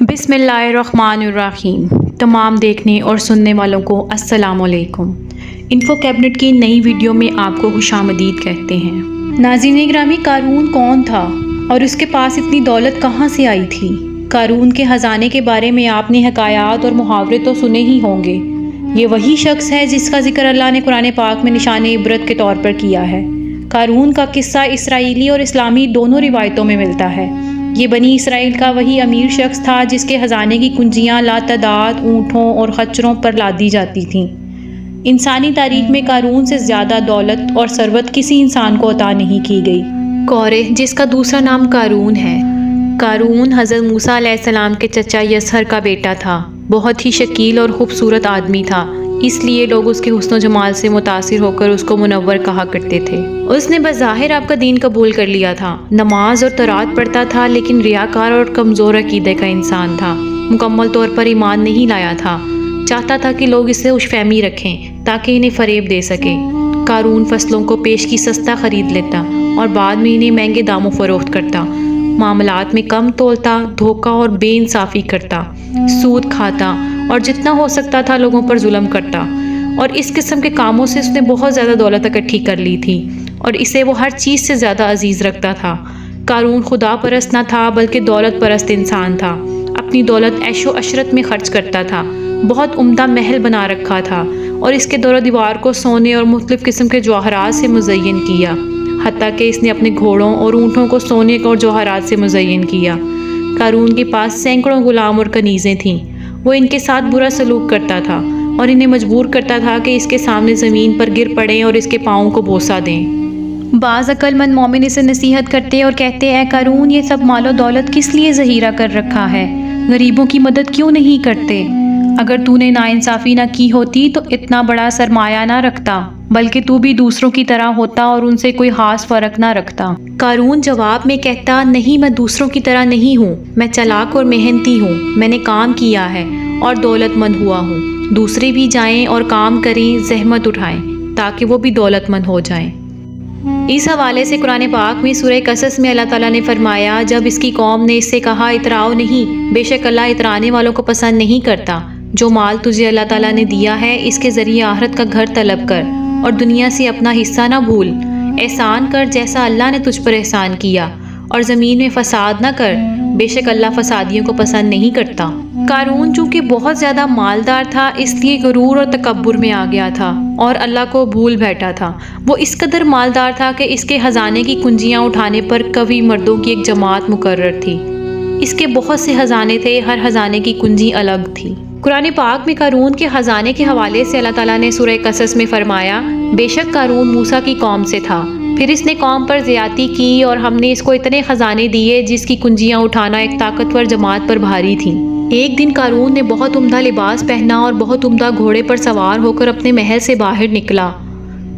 بسم اللہ الرحمن الرحیم۔ تمام دیکھنے اور سننے والوں کو السلام علیکم۔ انفو کیبنٹ کی نئی ویڈیو میں آپ کو خوش آمدید کہتے ہیں۔ ناظرین گرامی، قارون کون تھا اور اس کے پاس اتنی دولت کہاں سے آئی تھی؟ قارون کے خزانے کے بارے میں آپ نے حکایات اور محاورے تو سنے ہی ہوں گے۔ یہ وہی شخص ہے جس کا ذکر اللہ نے قرآن پاک میں نشان عبرت کے طور پر کیا ہے۔ قارون کا قصہ اسرائیلی اور اسلامی دونوں روایتوں میں ملتا ہے۔ یہ بنی اسرائیل کا وہی امیر شخص تھا جس کے خزانے کی کنجیاں لاتعداد اونٹوں اور خچروں پر لادی جاتی تھیں۔ انسانی تاریخ میں قارون سے زیادہ دولت اور ثروت کسی انسان کو عطا نہیں کی گئی۔ کورہ، جس کا دوسرا نام قارون ہے۔ قارون حضرت موسیٰ علیہ السلام کے چچا یسہر کا بیٹا تھا۔ بہت ہی شکیل اور خوبصورت آدمی تھا، اس لیے لوگ اس کے حسن و جمال سے متاثر ہو کر اس کو منور کہا کرتے تھے۔ اس نے بظاہر آپ کا دین قبول کر لیا تھا، نماز اور طاعات پڑھتا تھا، لیکن ریاکار اور کمزور عقیدے کا انسان تھا۔ مکمل طور پر ایمان نہیں لایا تھا۔ چاہتا تھا کہ لوگ اس سے خوش فہمی رکھیں تاکہ انہیں فریب دے سکے۔ قارون فصلوں کو پیشگی سستا خرید لیتا اور بعد میں انہیں مہنگے داموں فروخت کرتا، معاملات میں کم تولتا، دھوکہ اور بے انصافی کرتا، سود کھاتا اور جتنا ہو سکتا تھا لوگوں پر ظلم کرتا۔ اور اس قسم کے کاموں سے اس نے بہت زیادہ دولت اکٹھی کر لی تھی اور اسے وہ ہر چیز سے زیادہ عزیز رکھتا تھا۔ قارون خدا پرست نہ تھا بلکہ دولت پرست انسان تھا۔ اپنی دولت عیش و عشرت میں خرچ کرتا تھا۔ بہت عمدہ محل بنا رکھا تھا اور اس کے دور و دیوار کو سونے اور مختلف قسم کے جواہرات سے مزین کیا، حتیٰ کہ اس نے اپنے گھوڑوں اور اونٹوں کو سونے اور جواہرات سے مزین کیا۔ قارون کے پاس سینکڑوں غلام اور کنیزیں تھیں۔ وہ ان کے ساتھ برا سلوک کرتا تھا اور انہیں مجبور کرتا تھا کہ اس کے سامنے زمین پر گر پڑیں اور اس کے پاؤں کو بوسہ دیں۔ بعض عقل مند مومن اسے نصیحت کرتے اور کہتے، اے قارون، یہ سب مال و دولت کس لیے ذخیرہ کر رکھا ہے؟ غریبوں کی مدد کیوں نہیں کرتے؟ اگر تو نے ناانصافی نہ کی ہوتی تو اتنا بڑا سرمایہ نہ رکھتا، بلکہ تو بھی دوسروں کی طرح ہوتا اور ان سے کوئی خاص فرق نہ رکھتا۔ قارون جواب میں کہتا، نہیں، میں دوسروں کی طرح نہیں ہوں، میں چالاک اور محنتی ہوں، میں نے کام کیا ہے اور دولت مند ہوا ہوں۔ دوسرے بھی جائیں اور کام کریں، زحمت اٹھائیں تاکہ وہ بھی دولت مند ہو جائیں۔ اس حوالے سے قرآن پاک میں سورہ قصص میں اللہ تعالیٰ نے فرمایا، جب اس کی قوم نے اس سے کہا، اتراؤ نہیں، بے شک اللہ اترانے والوں کو پسند نہیں کرتا۔ جو مال تجھے اللہ تعالیٰ نے دیا ہے اس کے ذریعے آخرت کا گھر طلب کر اور دنیا سے اپنا حصہ نہ بھول۔ احسان کر جیسا اللہ نے تجھ پر احسان کیا اور زمین میں فساد نہ کر، بے شک اللہ فسادیوں کو پسند نہیں کرتا۔ قارون چونکہ بہت زیادہ مالدار تھا اس لیے غرور اور تکبر میں آ گیا تھا اور اللہ کو بھول بیٹھا تھا۔ وہ اس قدر مالدار تھا کہ اس کے خزانے کی کنجیاں اٹھانے پر قوی مردوں کی ایک جماعت مقرر تھی۔ اس کے بہت سے خزانے تھے، ہر خزانے کی کنجی الگ تھی۔ قرآن پاک میں قارون کے خزانے کے حوالے سے اللہ تعالیٰ نے سورہ قصص میں فرمایا، بے شک قارون موسیٰ کی قوم سے تھا، پھر اس نے قوم پر زیادتی کی اور ہم نے اس کو اتنے خزانے دیے جس کی کنجیاں اٹھانا ایک طاقتور جماعت پر بھاری تھی۔ ایک دن قارون نے بہت عمدہ لباس پہنا اور بہت عمدہ گھوڑے پر سوار ہو کر اپنے محل سے باہر نکلا۔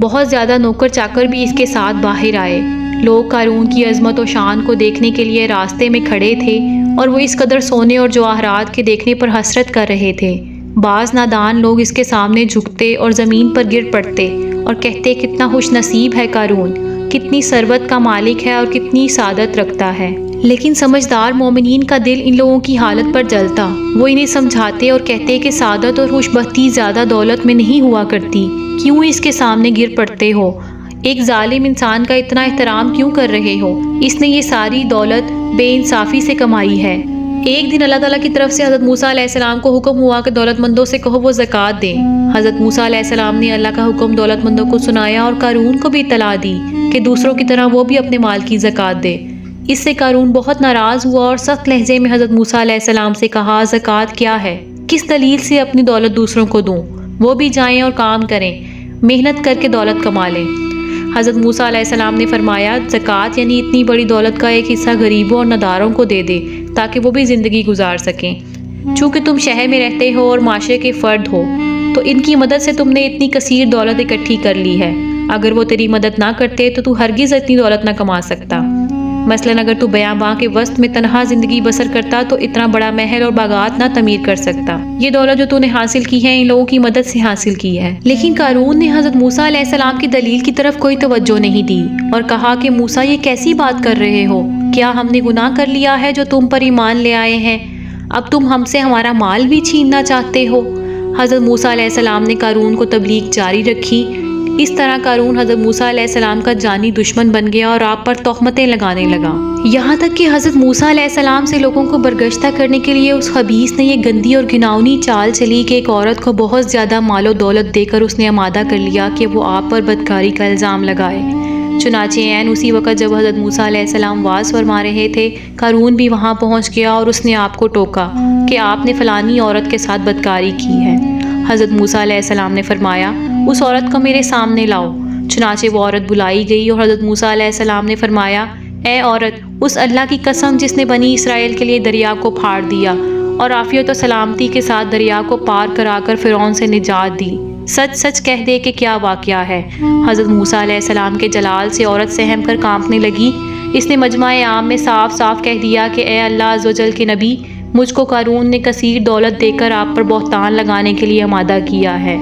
بہت زیادہ نوکر چاکر بھی اس کے ساتھ باہر آئے۔ لوگ قارون کی عظمت و شان کو دیکھنے کے لیے راستے میں کھڑے تھے اور وہ اس قدر سونے اور جواہرات کے دیکھنے پر حسرت کر رہے تھے۔ بعض نادان لوگ اس کے سامنے جھکتے اور زمین پر گر پڑتے اور کہتے، کتنا خوش نصیب ہے قارون، کتنی ثروت کا مالک ہے اور کتنی سعادت رکھتا ہے۔ لیکن سمجھدار مومنین کا دل ان لوگوں کی حالت پر جلتا۔ وہ انہیں سمجھاتے اور کہتے کہ سعادت اور خوش بختی زیادہ دولت میں نہیں ہوا کرتی، کیوں اس کے سامنے گر پڑتے ہو؟ ایک ظالم انسان کا اتنا احترام کیوں کر رہے ہو؟ اس نے یہ ساری دولت بے انصافی سے کمائی ہے۔ ایک دن اللہ تعالیٰ کی طرف سے حضرت موسیٰ علیہ السلام کو حکم ہوا کہ دولت مندوں سے کہو وہ زکوٰۃ دیں۔ حضرت موسیٰ علیہ السلام نے اللہ کا حکم دولت مندوں کو سنایا اور قارون کو بھی اطلاع دی کہ دوسروں کی طرح وہ بھی اپنے مال کی زکوٰۃ دے۔ اس سے قارون بہت ناراض ہوا اور سخت لہجے میں حضرت موسیٰ علیہ السلام سے کہا، زکوٰۃ کیا ہے؟ کس دلیل سے اپنی دولت دوسروں کو دوں؟ وہ بھی جائیں اور کام کریں، محنت کر کے دولت کما لیں۔ حضرت موسیٰ علیہ السلام نے فرمایا، زکوٰۃ یعنی اتنی بڑی دولت کا ایک حصہ غریبوں اور نداروں کو دے دے تاکہ وہ بھی زندگی گزار سکیں۔ چونکہ تم شہر میں رہتے ہو اور معاشرے کے فرد ہو تو ان کی مدد سے تم نے اتنی کثیر دولت اکٹھی کر لی ہے۔ اگر وہ تیری مدد نہ کرتے تو ہرگز اتنی دولت نہ کما سکتا۔ مثلاً اگر تو بیاباں کے وسط میں تنہا زندگی بسر کرتا تو اتنا بڑا محل اور باغات نہ تعمیر کر سکتا۔ یہ دولت جو تو نے حاصل کی ہے ان لوگوں کی مدد سے حاصل کی ہے۔ لیکن قارون نے حضرت موسیٰ علیہ السلام کی دلیل کی طرف کوئی توجہ نہیں دی اور کہا کہ موسیٰ، یہ کیسی بات کر رہے ہو؟ کیا ہم نے گناہ کر لیا ہے جو تم پر ایمان لے آئے ہیں؟ اب تم ہم سے ہمارا مال بھی چھیننا چاہتے ہو۔ حضرت موسیٰ علیہ السلام نے قارون کو تبلیغ جاری رکھی۔ اس طرح قارون حضرت موسیٰ علیہ السلام کا جانی دشمن بن گیا اور آپ پر تہمتیں لگانے لگا، یہاں تک کہ حضرت موسیٰ علیہ السلام سے لوگوں کو برگشتہ کرنے کے لیے اس خبیث نے یہ گندی اور گھناؤنی چال چلی کہ ایک عورت کو بہت زیادہ مال و دولت دے کر اس نے آمادہ کر لیا کہ وہ آپ پر بدکاری کا الزام لگائے۔ چنانچہ عین اسی وقت جب حضرت موسیٰ علیہ السلام واعظ فرما رہے تھے، قارون بھی وہاں پہنچ گیا اور اس نے آپ کو ٹوکا کہ آپ نے فلانی عورت کے ساتھ بدکاری کی ہے۔ حضرت موسیٰ علیہ السلام نے فرمایا، اس عورت کو میرے سامنے لاؤ۔ چنانچہ وہ عورت بلائی گئی اور حضرت موسیٰ علیہ السلام نے فرمایا، اے عورت، اس اللہ کی قسم جس نے بنی اسرائیل کے لیے دریا کو پھاڑ دیا اور عافیت و سلامتی کے ساتھ دریا کو پار کرا کر فرعون سے نجات دی، سچ سچ کہہ دے کہ کیا واقعہ ہے۔ حضرت موسیٰ علیہ السلام کے جلال سے عورت سہم کر کانپنے لگی۔ اس نے مجمع عام میں صاف صاف کہہ دیا کہ اے اللہ عز و جل کے نبی، مجھ کو قارون نے کثیر دولت دے کر آپ پر بہتان لگانے کے لیے آمادہ کیا ہے۔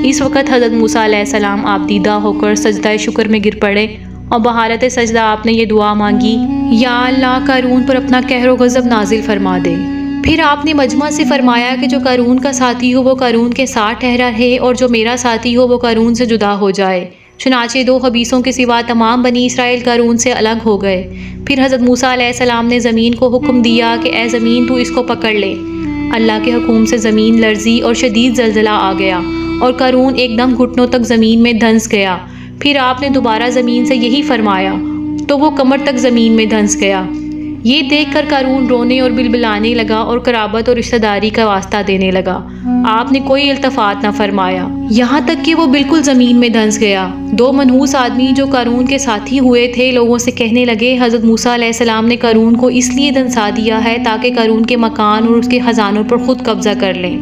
اس وقت حضرت موسیٰ علیہ السلام آپ دیدہ ہو کر سجدہ شکر میں گر پڑے اور بحالت سجدہ آپ نے یہ دعا مانگی، یا اللہ قارون پر اپنا قہر و غضب نازل فرما دے۔ پھر آپ نے مجمع سے فرمایا کہ جو قارون کا ساتھی ہو وہ قارون کے ساتھ ٹھہرا رہے اور جو میرا ساتھی ہو وہ قارون سے جدا ہو جائے۔ چنانچہ دو خبیثوں کے سوا تمام بنی اسرائیل قارون سے الگ ہو گئے۔ پھر حضرت موسیٰ علیہ السلام نے زمین کو حکم دیا کہ اے زمین تو اس کو پکڑ لے۔ اللہ کے حکم سے زمین لرزی اور شدید زلزلہ آ گیا اور قارون ایک دم گھٹنوں تک زمین میں دھنس گیا۔ پھر آپ نے دوبارہ زمین سے یہی فرمایا تو وہ کمر تک زمین میں دھنس گیا۔ یہ دیکھ کر قارون رونے اور بلبلانے لگا اور قرابت اور رشتہ داری کا واسطہ دینے لگا۔ آپ نے کوئی التفات نہ فرمایا، یہاں تک کہ وہ بالکل زمین میں دھنس گیا۔ دو منحوس آدمی جو قارون کے ساتھی ہوئے تھے لوگوں سے کہنے لگے، حضرت موسیٰ علیہ السلام نے قارون کو اس لیے دھنسا دیا ہے تاکہ قارون کے مکان اور اس کے خزانوں پر خود قبضہ کر لیں۔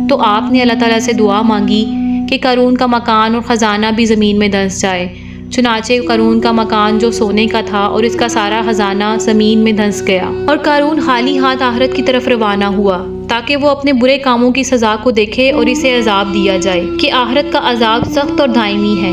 تو آپ نے اللہ تعالیٰ سے دعا مانگی کہ قارون کا مکان اور خزانہ بھی زمین میں دھنس جائے۔ چنانچہ قارون کا مکان جو سونے کا تھا اور اس کا سارا خزانہ زمین میں دھنس گیا، اور قارون خالی ہاتھ آخرت کی طرف روانہ ہوا تاکہ وہ اپنے برے کاموں کی سزا کو دیکھے اور اسے عذاب دیا جائے کہ آخرت کا عذاب سخت اور دائمی ہے۔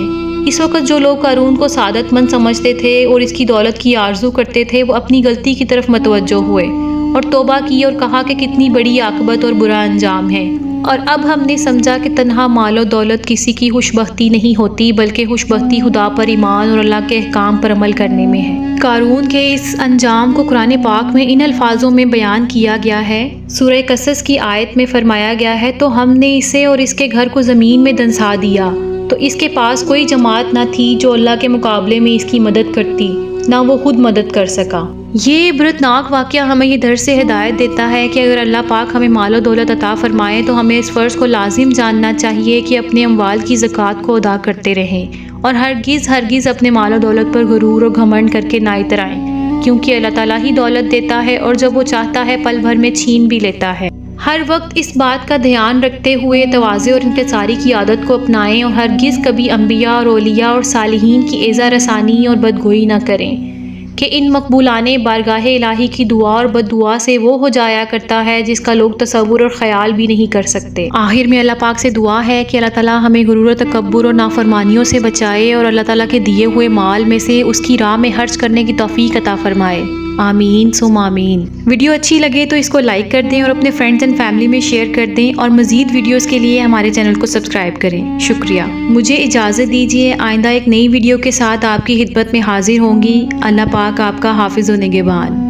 اس وقت جو لوگ قارون کو سعادت مند سمجھتے تھے اور اس کی دولت کی آرزو کرتے تھے وہ اپنی غلطی کی طرف متوجہ ہوئے اور توبہ کی اور کہا کہ کتنی بڑی عاقبت اور برا انجام ہے، اور اب ہم نے سمجھا کہ تنہا مال و دولت کسی کی خوش بختی نہیں ہوتی، بلکہ خوش بختی خدا پر ایمان اور اللہ کے احکام پر عمل کرنے میں ہے۔ قارون کے اس انجام کو قرآن پاک میں ان الفاظوں میں بیان کیا گیا ہے۔ سورہ قصص کی آیت میں فرمایا گیا ہے، تو ہم نے اسے اور اس کے گھر کو زمین میں دھنسا دیا، تو اس کے پاس کوئی جماعت نہ تھی جو اللہ کے مقابلے میں اس کی مدد کرتی، نہ وہ خود مدد کر سکا۔ یہ عبرتناک واقعہ ہمیں یہ درس سے ہدایت دیتا ہے کہ اگر اللہ پاک ہمیں مال و دولت عطا فرمائے تو ہمیں اس فرض کو لازم جاننا چاہیے کہ اپنے اموال کی زکوٰۃ کو ادا کرتے رہیں اور ہرگز اپنے مال و دولت پر غرور اور گھمنڈ کر کے نہ اترائیں، کیونکہ اللہ تعالیٰ ہی دولت دیتا ہے اور جب وہ چاہتا ہے پل بھر میں چھین بھی لیتا ہے۔ ہر وقت اس بات کا دھیان رکھتے ہوئے تواضع اور انکساری کی عادت کو اپنائیں اور ہرگز کبھی انبیاء اور اولیاء اور صالحین کی ایذا رسانی اور بدگوئی نہ کریں کہ ان مقبولانے بارگاہ الہی کی دعا اور بد دعا سے وہ ہو جایا کرتا ہے جس کا لوگ تصور اور خیال بھی نہیں کر سکتے۔ آخر میں اللہ پاک سے دعا ہے کہ اللہ تعالیٰ ہمیں غرور و تکبر اور نافرمانیوں سے بچائے اور اللہ تعالیٰ کے دیے ہوئے مال میں سے اس کی راہ میں خرچ کرنے کی توفیق عطا فرمائے، آمین ثم آمین۔ ویڈیو اچھی لگے تو اس کو لائک کر دیں اور اپنے فرینڈز اینڈ فیملی میں شیئر کر دیں، اور مزید ویڈیوز کے لیے ہمارے چینل کو سبسکرائب کریں۔ شکریہ۔ مجھے اجازت دیجیے، آئندہ ایک نئی ویڈیو کے ساتھ آپ کی خدمت میں حاضر ہوں گی۔ اللہ پاک آپ کا حافظ و نگہبان۔